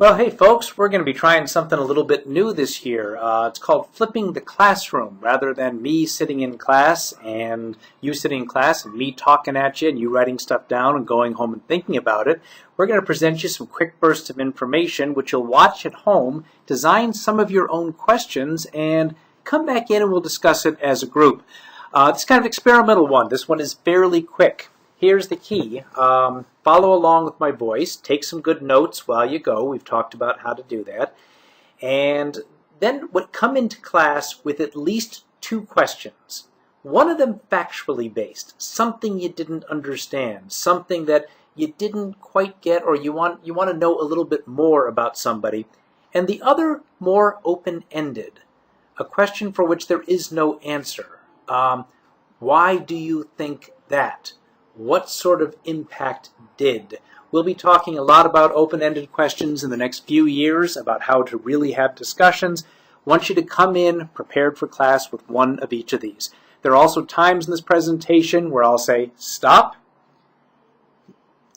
Well, hey folks, we're going to be trying something a little bit new this year. It's called flipping the classroom. Rather than me sitting in class and you sitting in class and me talking at you and you writing stuff down and going home and thinking about it, we're going to present you some quick bursts of information which you'll watch at home, design some of your own questions, and come back in and we'll discuss it as a group. This kind of experimental one. This one is fairly quick. Here's the key. Follow along with my voice. Take some good notes while you go. We've talked about how to do that. And then come into class with at least 2 questions. One of them factually based, something you didn't understand, something that you didn't quite get, or you want to know a little bit more about somebody. And the other more open-ended, a question for which there is no answer. Why do you think that? What sort of impact did? We'll be talking a lot about open-ended questions in the next few years, about how to really have discussions. I want you to come in prepared for class with one of each of these. There are also times in this presentation where I'll say, stop,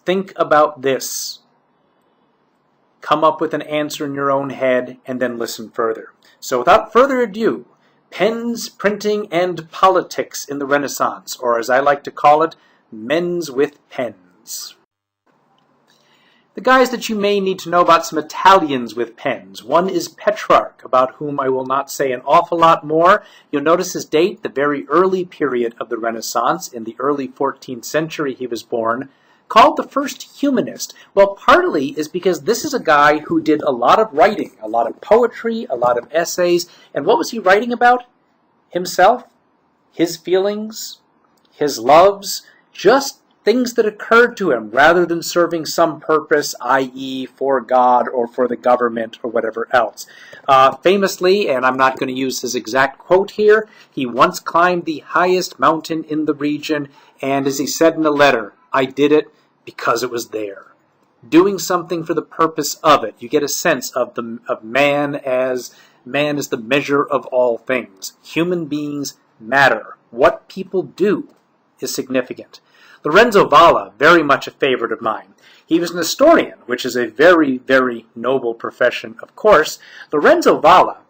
think about this, come up with an answer in your own head, and then listen further. So without further ado, pens, printing, and politics in the Renaissance, or as I like to call it, men's with pens. The guys that you may need to know about, some Italians with pens. One is Petrarch, about whom I will not say an awful lot more. You'll notice his date, the very early period of the Renaissance. In the early 14th century he was born. Called the first humanist. Well, partly is because this is a guy who did a lot of writing, a lot of poetry, a lot of essays. And what was he writing about? Himself, his feelings, his loves, just things that occurred to him rather than serving some purpose, i.e. for God or for the government or whatever else. Famously, and I'm not going to use his exact quote here, he once climbed the highest mountain in the region, and as he said in a letter, I did it because it was there. Doing something for the purpose of it. You get a sense of man as the measure of all things. Human beings matter. What people do is significant. Lorenzo Valla, very much a favorite of mine. He was an historian, which is a very, very noble profession, of course. Lorenzo Valla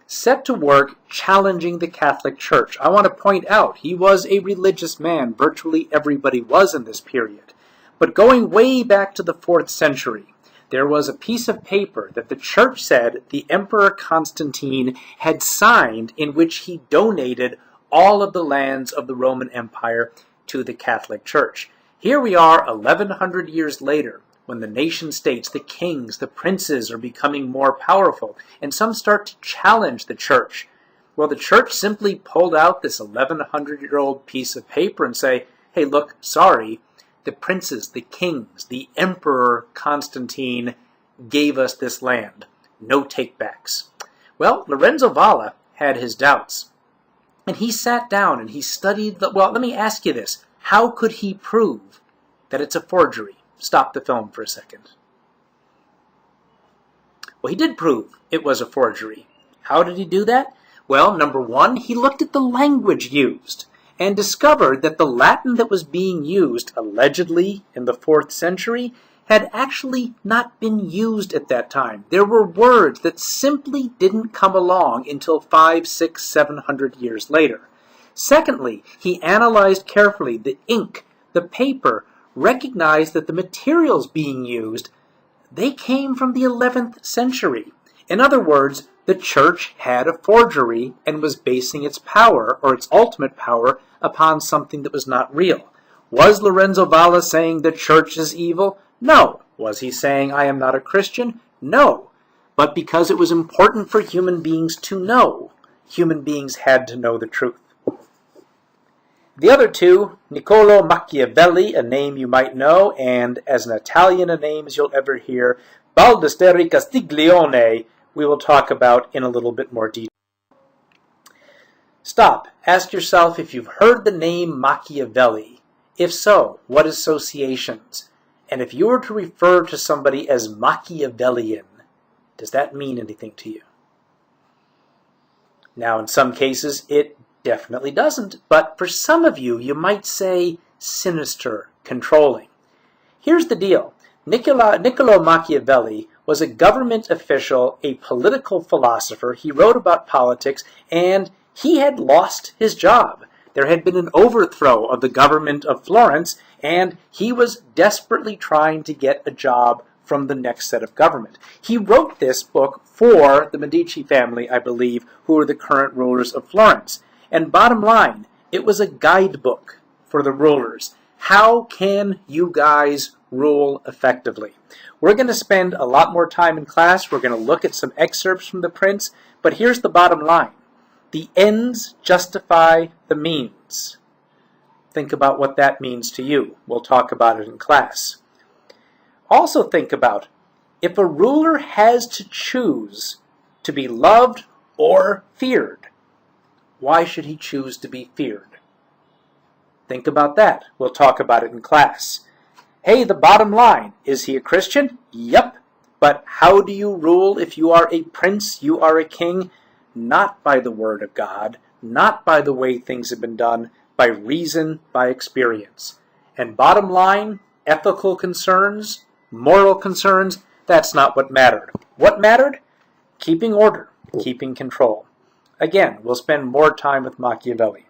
set to work challenging the Catholic Church. I want to point out, he was a religious man. Virtually everybody was in this period. But going way back to the 4th century, there was a piece of paper that the church said the Emperor Constantine had signed in which he donated all of the lands of the Roman Empire to the Catholic Church. Here we are 1100 years later, when the nation-states, the kings, the princes are becoming more powerful, and some start to challenge the church. Well, the church simply pulled out this 1100-year-old piece of paper and say, hey, look, sorry, the princes, the kings, the Emperor Constantine gave us this land. No takebacks. Well, Lorenzo Valla had his doubts. And he sat down and he studied, well, let me ask you this. How could he prove that it's a forgery? Stop the film for a second. Well, he did prove it was a forgery. How did he do that? Well, number one, he looked at the language used and discovered that the Latin that was being used, allegedly in the 4th century, had actually not been used at that time. There were words that simply didn't come along until 500, 600, 700 years later. Secondly, he analyzed carefully the ink, the paper, recognized that the materials being used, they came from the 11th century. In other words, the church had a forgery and was basing its power, or its ultimate power, upon something that was not real. Was Lorenzo Valla saying the church is evil? No. Was he saying I am not a Christian? No. But because it was important for human beings to know, human beings had to know the truth. The other two, Niccolo Machiavelli, a name you might know, and as an Italian, a name as you'll ever hear, Baldassarre Castiglione, we will talk about in a little bit more detail. Stop. Ask yourself if you've heard the name Machiavelli. If so, what associations? And if you were to refer to somebody as Machiavellian, does that mean anything to you? Now, in some cases, it definitely doesn't, but for some of you, you might say sinister, controlling. Here's the deal. Niccolo Machiavelli was a government official, a political philosopher. He wrote about politics, and he had lost his job. There had been an overthrow of the government of Florence, and he was desperately trying to get a job from the next set of government. He wrote this book for the Medici family, I believe, who are the current rulers of Florence. And bottom line, it was a guidebook for the rulers. How can you guys rule effectively? We're going to spend a lot more time in class. We're going to look at some excerpts from the Prince, but here's the bottom line. The ends justify the means. Think about what that means to you. We'll talk about it in class. Also think about, if a ruler has to choose to be loved or feared, why should he choose to be feared? Think about that. We'll talk about it in class. Hey, the bottom line, is he a Christian? Yep. But how do you rule if you are a prince, you are a king? Not by the word of God, not by the way things have been done, by reason, by experience. And bottom line, ethical concerns, moral concerns, that's not what mattered. What mattered? Keeping order, keeping control. Again, we'll spend more time with Machiavelli.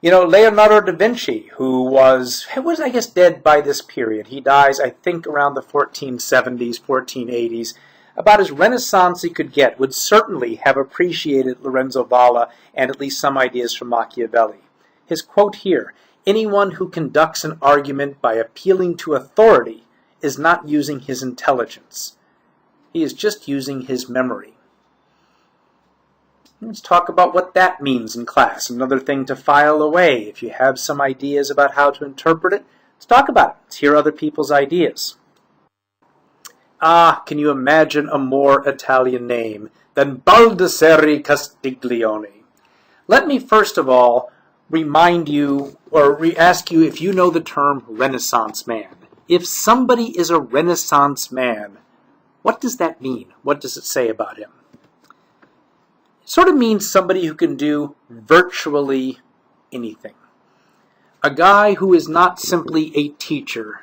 You know, Leonardo da Vinci, who was I guess, dead by this period. He dies, I think, around the 1470s, 1480s. About as Renaissance he could get, would certainly have appreciated Lorenzo Valla and at least some ideas from Machiavelli. His quote here, "Anyone who conducts an argument by appealing to authority is not using his intelligence. He is just using his memory." Let's talk about what that means in class. Another thing to file away. If you have some ideas about how to interpret it, let's talk about it. Let's hear other people's ideas. Can you imagine a more Italian name than Baldassarre Castiglione? Let me first of all remind you, or ask you if you know the term Renaissance man. If somebody is a Renaissance man, what does that mean? What does it say about him? It sort of means somebody who can do virtually anything. A guy who is not simply a teacher,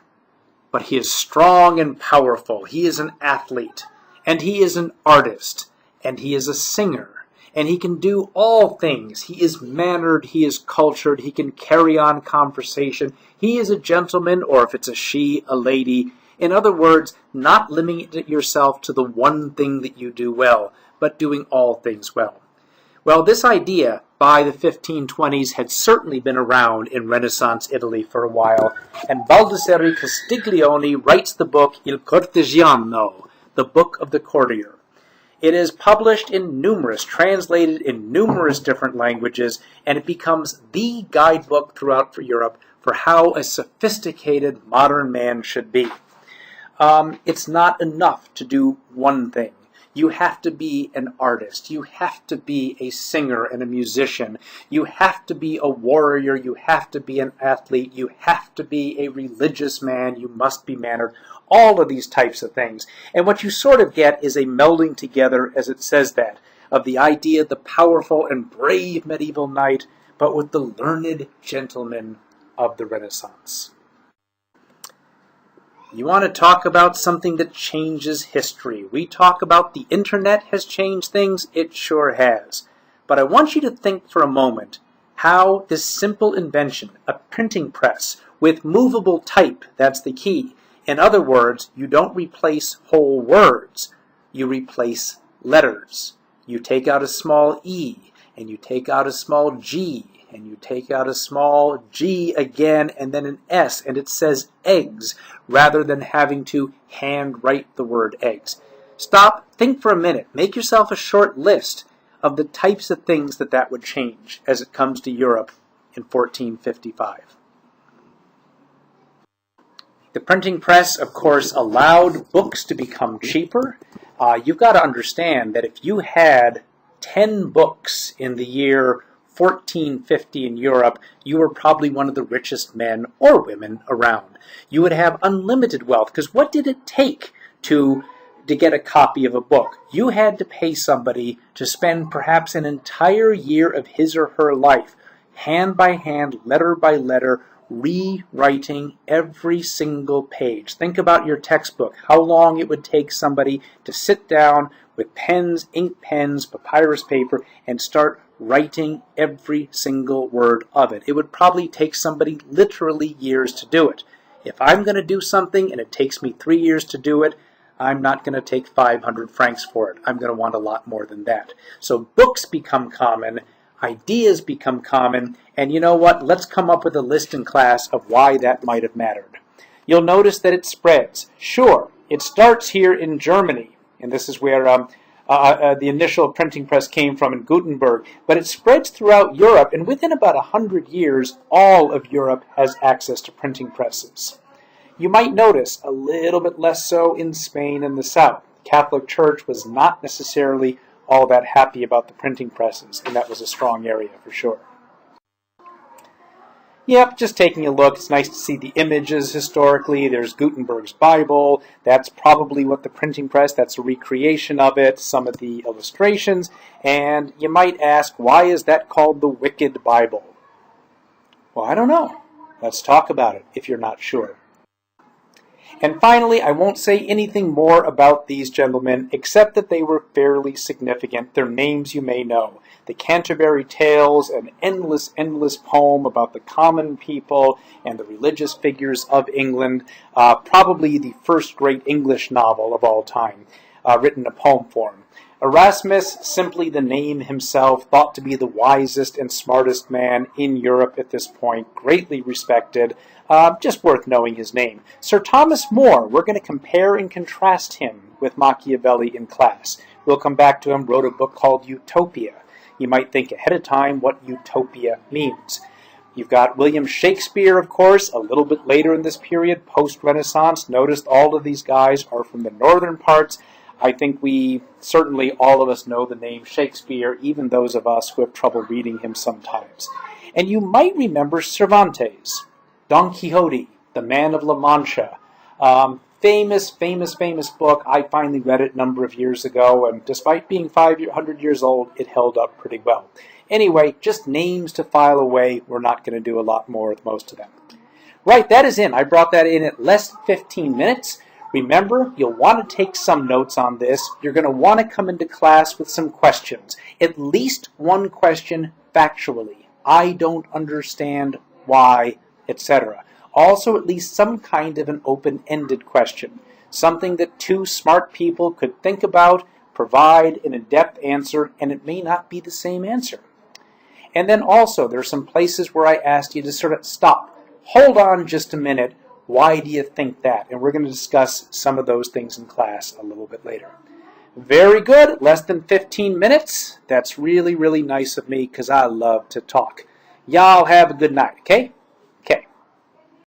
but he is strong and powerful. He is an athlete, and he is an artist, and he is a singer, and he can do all things. He is mannered, he is cultured, he can carry on conversation. He is a gentleman, or if it's a she, a lady. In other words, not limiting yourself to the one thing that you do well, but doing all things well. Well, this idea by the 1520s had certainly been around in Renaissance Italy for a while, and Baldassarre Castiglione writes the book Il Cortegiano, the Book of the Courtier. It is published translated in numerous different languages, and it becomes the guidebook throughout Europe for how a sophisticated modern man should be. It's not enough to do one thing. You have to be an artist. You have to be a singer and a musician. You have to be a warrior. You have to be an athlete. You have to be a religious man. You must be mannered. All of these types of things. And what you sort of get is a melding together, as it says that, of the idea of the powerful and brave medieval knight, but with the learned gentleman of the Renaissance. You want to talk about something that changes history. We talk about the internet has changed things. It sure has. But I want you to think for a moment how this simple invention, a printing press with movable type, that's the key. In other words, you don't replace whole words. You replace letters. You take out a small e, and you take out a small g, and you take out a small G again, and then an S, and it says eggs, rather than having to hand write the word eggs. Stop, think for a minute, make yourself a short list of the types of things that would change as it comes to Europe in 1455. The printing press, of course, allowed books to become cheaper. You've got to understand that if you had 10 books in the year 1450 in Europe, you were probably one of the richest men or women around. You would have unlimited wealth, because what did it take to get a copy of a book? You had to pay somebody to spend perhaps an entire year of his or her life, hand by hand, letter by letter, rewriting every single page. Think about your textbook, how long it would take somebody to sit down with pens, ink pens, papyrus paper, and start writing every single word of it. It would probably take somebody literally years to do it. If I'm going to do something and it takes me 3 years to do it, I'm not going to take 500 francs for it. I'm going to want a lot more than that. So books become common, ideas become common, and you know what? Let's come up with a list in class of why that might have mattered. You'll notice that it spreads. Sure, it starts here in Germany, and this is where the initial printing press came from in Gutenberg, but it spreads throughout Europe, and within about 100 years, all of Europe has access to printing presses. You might notice a little bit less so in Spain and the South. The Catholic Church was not necessarily all that happy about the printing presses, and that was a strong area for sure. Yep, just taking a look, it's nice to see the images historically. There's Gutenberg's Bible. That's probably what the printing press, that's a recreation of it, some of the illustrations. And you might ask, why is that called the Wicked Bible? Well, I don't know. Let's talk about it if you're not sure. And finally, I won't say anything more about these gentlemen, except that they were fairly significant. Their names you may know. The Canterbury Tales, an endless poem about the common people and the religious figures of England, probably the first great English novel of all time, written in poem form. Erasmus, simply the name himself, thought to be the wisest and smartest man in Europe at this point, greatly respected, just worth knowing his name. Sir Thomas More, we're going to compare and contrast him with Machiavelli in class. We'll come back to him, wrote a book called Utopia. You might think ahead of time what utopia means. You've got William Shakespeare, of course, a little bit later in this period, post-Renaissance. Notice all of these guys are from the northern parts. I think certainly all of us know the name Shakespeare, even those of us who have trouble reading him sometimes. And you might remember Cervantes, Don Quixote, the Man of La Mancha. Famous book. I finally read it a number of years ago, and despite being 500 years old, it held up pretty well. Anyway, just names to file away. We're not going to do a lot more with most of them. Right, that is in. I brought that in at less than 15 minutes. Remember, you'll want to take some notes on this. You're going to want to come into class with some questions. At least one question factually. I don't understand why, etc. Also, at least some kind of an open-ended question. Something that two smart people could think about, provide an in-depth answer, and it may not be the same answer. And then also, there are some places where I asked you to sort of stop. Hold on just a minute. Why do you think that? And we're going to discuss some of those things in class a little bit later. Very good. Less than 15 minutes. That's really nice of me because I love to talk. Y'all have a good night, okay?